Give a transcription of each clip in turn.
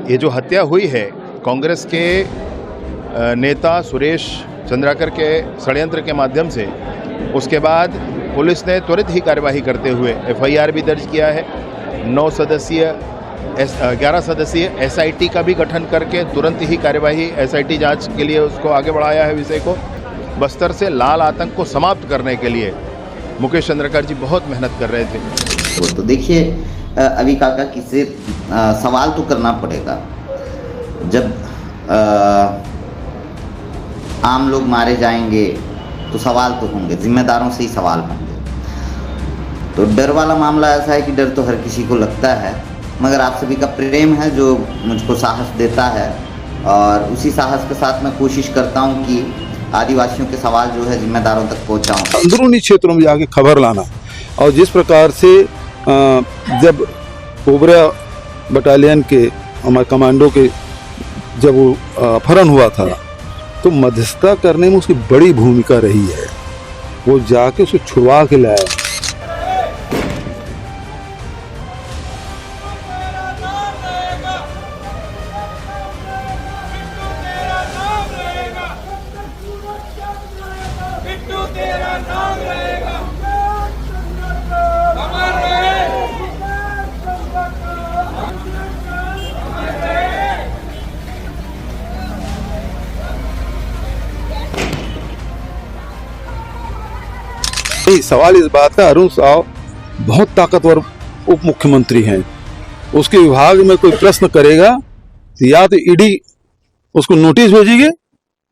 ये जो हत्या हुई है कांग्रेस के नेता सुरेश चंद्राकर के षड्यंत्र के माध्यम से, उसके बाद पुलिस ने त्वरित ही कार्यवाही करते हुए एफआईआर भी दर्ज किया है। 11 सदस्यीय एसआईटी का भी गठन करके तुरंत ही कार्यवाही एसआईटी जांच के लिए उसको आगे बढ़ाया है विषय को। बस्तर से लाल आतंक को समाप्त करने के लिए मुकेश चंद्राकर जी बहुत मेहनत कर रहे थे। वो तो देखिए, अभी काका किसी सवाल तो करना पड़ेगा। जब आम लोग मारे जाएंगे तो सवाल तो होंगे, जिम्मेदारों से ही सवाल होंगे। तो डर वाला मामला ऐसा है कि डर तो हर किसी को लगता है, मगर आप सभी का प्रेम है जो मुझको साहस देता है, और उसी साहस के साथ मैं कोशिश करता हूं कि आदिवासियों के सवाल जो है जिम्मेदारों तक पहुंचाऊं। अंदरूनी क्षेत्रों में जाके खबर लाना, और जिस प्रकार से जब कोबरा बटालियन के हमारे कमांडो के जब वो अपहरण हुआ था, तो मध्यस्थता करने में उसकी बड़ी भूमिका रही है। वो जाके उसे छुड़वा के लाया। सवाल इस बात का, अरुण साव बहुत ताकतवर उप मुख्यमंत्री हैं। उसके विभाग में कोई प्रश्न करेगा तो या तो ईडी उसको नोटिस भेजेगी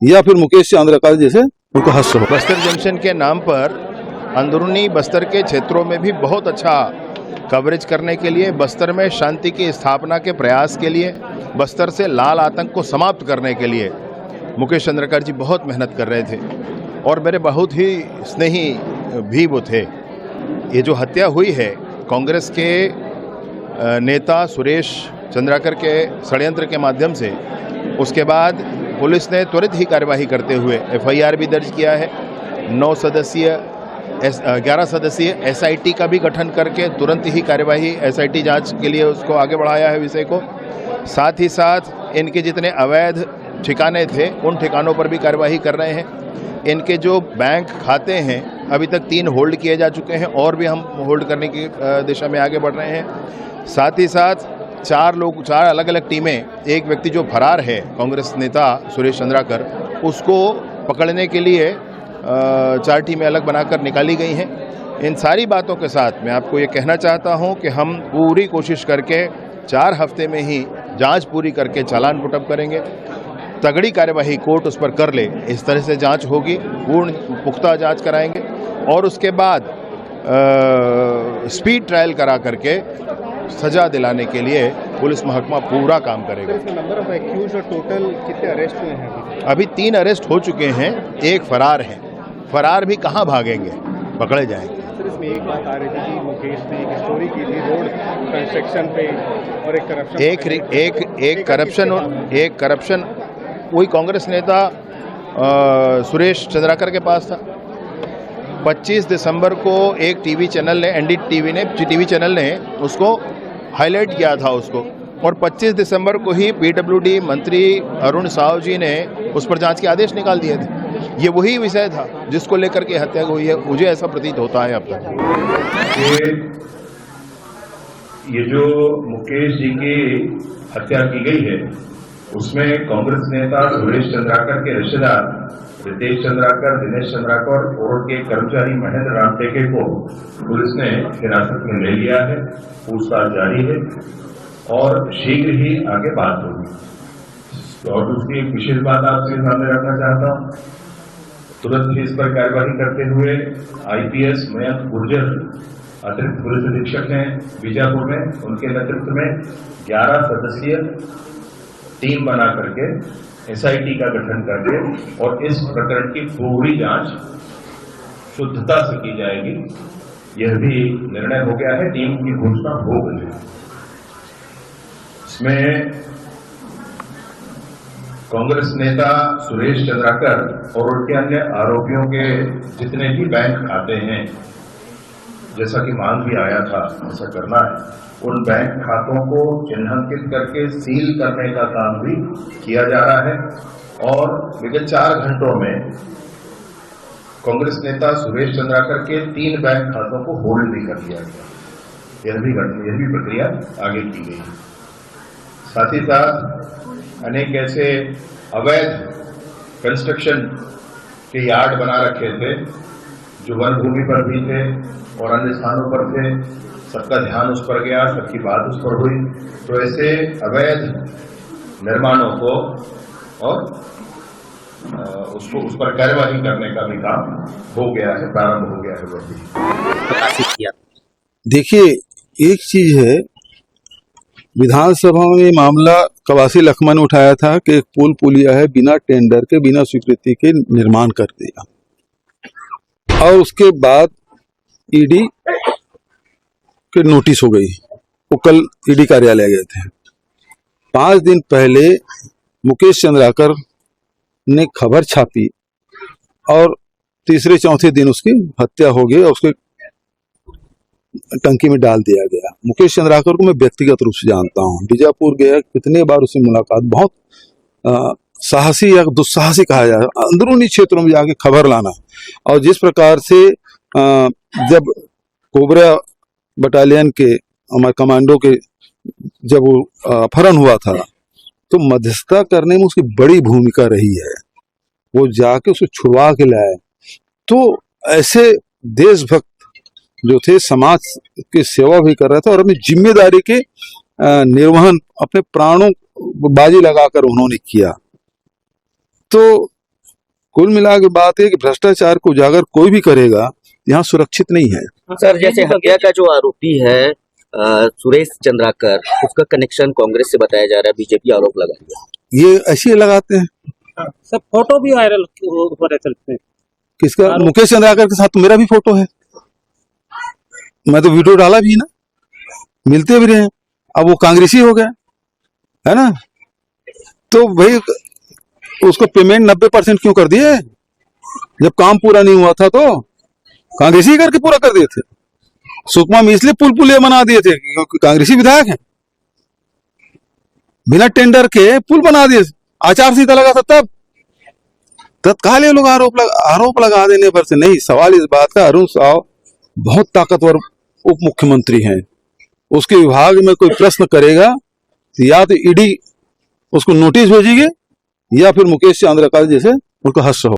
या फिर मुकेश चंद्राकर जैसे उनको हस्त हो। बस्तर जंक्शन के नाम पर अंदरूनी बस्तर के क्षेत्रों में भी बहुत अच्छा कवरेज करने के लिए, बस्तर में शांति की स्थापना के प्रयास के लिए, बस्तर से लाल आतंक को समाप्त करने के लिए मुकेश चंद्राकर जी बहुत मेहनत कर रहे थे, और मेरे बहुत ही स्नेही भी वो थे। ये जो हत्या हुई है कांग्रेस के नेता सुरेश चंद्राकर के षड्यंत्र के माध्यम से, उसके बाद पुलिस ने त्वरित ही कार्यवाही करते हुए एफआईआर भी दर्ज किया है। 11 सदस्यीय एसआईटी का भी गठन करके तुरंत ही कार्यवाही एसआईटी जांच के लिए उसको आगे बढ़ाया है विषय को। साथ ही साथ इनके जितने अवैध ठिकाने थे उन ठिकानों पर भी कार्यवाही कर रहे हैं। इनके जो बैंक खाते हैं अभी तक 3 होल्ड किए जा चुके हैं, और भी हम होल्ड करने की दिशा में आगे बढ़ रहे हैं। साथ ही साथ 4 अलग अलग टीमें, एक व्यक्ति जो फरार है कांग्रेस नेता सुरेश चंद्राकर, उसको पकड़ने के लिए 4 टीमें अलग बनाकर निकाली गई हैं। इन सारी बातों के साथ मैं आपको ये कहना चाहता हूं कि हम पूरी कोशिश करके 4 हफ्ते में ही जांच पूरी करके चालान पुटअप करेंगे। तगड़ी कार्यवाही कोर्ट उस पर कर ले, इस तरह से जांच होगी, पूर्ण पुख्ता जांच कराएंगे, और उसके बाद स्पीड ट्रायल करा करके सजा दिलाने के लिए पुलिस महकमा पूरा काम करेगा। नंबर ऑफ एक्यूज्ड और टोटल कितने अरेस्ट हुए हैं? अभी 3 अरेस्ट हो चुके हैं, 1 फरार है। फरार भी कहाँ भागेंगे, पकड़े जाएंगे। सर, इसमें एक बात आ रही थी कि मुकेश ने एक स्टोरी की थी रोड कंस्ट्रक्शन पे, और एक करप्शन वही कांग्रेस नेता सुरेश चंद्राकर के पास था। 25 दिसंबर को एक टीवी चैनल ने, एनडीटीवी टीवी चैनल ने उसको हाईलाइट किया था उसको, और 25 दिसंबर को ही पीडब्ल्यूडी मंत्री अरुण साव जी ने उस पर जांच के आदेश निकाल दिए थे। ये वही विषय था जिसको लेकर के हत्या हुई है, मुझे ऐसा प्रतीत होता है अब तक। ये जो मुकेश जी की हत्या की गई है उसमें कांग्रेस नेता सुरेश चंद्राकर के रिश्तेदार रितेश चंद्राकर, दिनेश चंद्राकर और के कर्मचारी महेंद्र राम टेके को पुलिस ने हिरासत में ले लिया है। पूछताछ जारी है और शीघ्र ही आगे बात होगी। और दूसरी एक विशेष बात आपके सामने रखना चाहता हूं, तुरंत ही इस पर कार्यवाही करते हुए आईपीएस मयंक गुर्जर अतिरिक्त पुलिस अधीक्षक हैं बीजापुर में, उनके नेतृत्व में 11 सदस्यीय टीम बना करके एसआईटी का गठन करके और इस प्रकरण की पूरी जांच शुद्धता से की जाएगी, यह भी निर्णय हो गया है। टीम की घोषणा हो गई है। इसमें कांग्रेस नेता सुरेश चंद्राकर और उनके अन्य आरोपियों के जितने भी बैंक खाते हैं, जैसा कि मांग भी आया था ऐसा करना है, उन बैंक खातों को चिन्हांकित करके सील करने का काम भी किया जा रहा है और विगत 4 घंटों में कांग्रेस नेता सुरेश चंद्राकर के 3 बैंक खातों को होल्ड भी कर दिया गया। यह भी प्रक्रिया आगे की गई। साथ ही साथ अनेक ऐसे अवैध कंस्ट्रक्शन के यार्ड बना रखे थे जो वन भूमि पर भी थे और अन्य स्थानों पर थे। सबका ध्यान उस पर गया, सबकी बात उस पर हुई। तो ऐसे अवैध निर्माणों को और उस पर कार्यवाही करने का भी काम हो गया है, प्रारंभ हो गया है। वह भी प्रकाशित किया। देखिए, एक चीज है, विधानसभा में मामला कवासी लखमा ने उठाया था कि एक पुल पुलिया है बिना टेंडर के, बिना स्वीकृति के निर्माण कर दिया, और उसके बाद ईडी के नोटिस हो गई। वो कल ईडी कार्यालय गए थे। 5 दिन पहले मुकेश चंद्राकर ने खबर छापी और तीसरे चौथे दिन उसकी हत्या हो गई और उसके टंकी में डाल दिया गया। मुकेश चंद्राकर को मैं व्यक्तिगत रूप से जानता हूँ, बीजापुर गया, कितने बार उससे मुलाकात, बहुत साहसी या दुस्साहसी कहा जाए, अंदरूनी क्षेत्रों में जाके खबर लाना। और जिस प्रकार से जब कोबरा बटालियन के हमारे कमांडो के जब वो अपहरण हुआ था तो मध्यस्थता करने में उसकी बड़ी भूमिका रही है। वो जाके उसको छुड़वा के लाए। तो ऐसे देशभक्त जो थे, समाज की सेवा भी कर रहे थे और अपनी जिम्मेदारी के निर्वहन अपने प्राणों बाजी लगाकर उन्होंने किया। तो कुल मिला के बात है कि भ्रष्टाचार को उजागर कोई भी करेगा, यहाँ सुरक्षित नहीं है। सर, जैसे हत्या का जो आरोपी है सुरेश चंद्राकर, उसका कनेक्शन कांग्रेस से बताया जा रहा है, बीजेपी आरोप लगा रही है। ये ऐसे लगाते हैं। सब फोटो भी वायरल हो रहे थे। किसका? मुकेश चंद्राकर के साथ तो मेरा भी फोटो है, मैं तो वीडियो डाला भी ना, मिलते भी रहे। अब वो कांग्रेसी हो गया है ना, तो भाई उसको पेमेंट 90% क्यों कर दिए? जब काम पूरा नहीं हुआ था तो कांग्रेसी करके पूरा कर दिए थे। सुकमा में इसलिए पुल पुलिया बना दिए थे क्योंकि कांग्रेसी विधायक हैं, बिना टेंडर के पुल बना दिए। आचार संहिता लगा था तब तत्काल ये लोग आरोप लगा देने पर से नहीं। सवाल इस बात का, अरुण साव बहुत ताकतवर उप मुख्यमंत्री हैं, उसके विभाग में कोई प्रश्न करेगा तो या तो ईडी उसको नोटिस भेजेगी या फिर मुकेश चंद्राकर जैसे उनको हश्र हो।